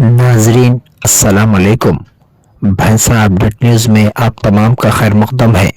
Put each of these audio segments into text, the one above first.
नाजरीन अस्सलाम वालेकुम। भैंसा अपडेट न्यूज़ में आप तमाम का खैर मकदम है।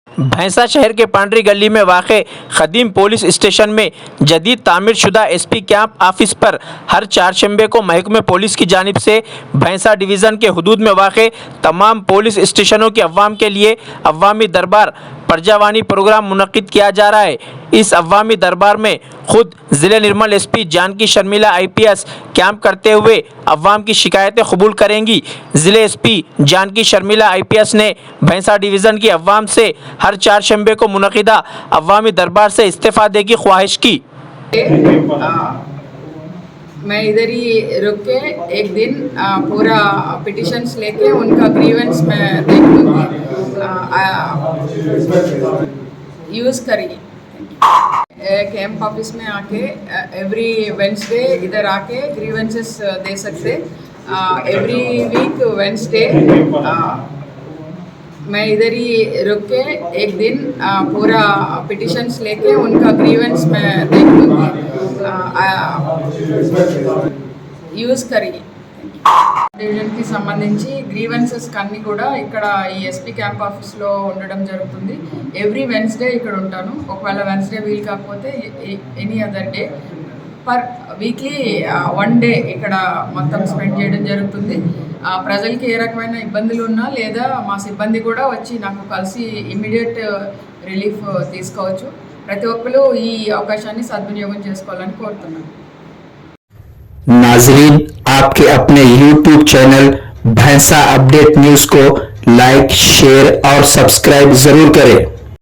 भैंसा शहर के पांडरी गली में वाक़े ख़दीम पुलिस स्टेशन में जदीद तामीर शुदा एसपी कैंप ऑफिस पर हर चारशंबे को महकमे पुलिस की जानिब से भैंसा डिवीज़न के हुदूद में वाक़े तमाम पुलिस स्टेशनों के अवाम के लिए अवामी दरबार प्रजावानी प्रोग्राम मुनक्किद किया जा रहा है। इस अवामी दरबार में खुद ज़िले Nirmal SP Janaki Sharmila IPS camp करते हुए अवाम की शिकायतें कबूल करेंगी। ज़िले एसपी जानकी शर्मिला आईपीएस ने भैंसा डिवीज़न की अवाम से हर चारशंबे को मुनक्किदा अवामी दरबार से इस्तीफ़ादे की ख्वाहिश की। मैं इधर ही रुक के एक दिन पूरा पिटिशन्स लेके उनका ग्रीवेंस में देख लूँगी, यूज़ करिए। कैंप ऑफिस में आके एवरी वेंसडे इधर आके ग्रीवेंसेस दे सकते। एवरी वीक वेंसडे मैं इधर ही रुक के एक दिन पूरा पिटिशन्स लेके उनका ग्रीवेंस में देख लूँगी, యూజ్ కరి డివిజన్కి సంబంధించి గ్రీవెన్సెస్ అన్నీ కూడా ఇక్కడ ఈ ఎస్పీ క్యాంప్ ఆఫీస్లో ఉండడం జరుగుతుంది. ఎవ్రీ వెన్స్డే ఇక్కడ ఉంటాను. ఒకవేళ వెన్స్డే వీలు కాకపోతే any other day per weekly 1 day ఇక్కడ మొత్తం స్పెండ్ చేయడం జరుగుతుంది. ప్రజలకి ఏ రకమైన ఇబ్బందులు ఉన్నా లేదా మా సిబ్బంది కూడా వచ్చి నాకు కలిసి ఇమ్మీడియట్ రిలీఫ్ తీసుకోవచ్చు. ప్రతి ఒక్కరు ఈ అవకాశాన్ని సద్వినియోగం చేసుకోవాలని కోరుతున్నాను. नाजरीन आपके अपने YouTube चैनल भैंसा अपडेट न्यूज़ को लाइक, शेयर और सब्सक्राइब जरूर करें।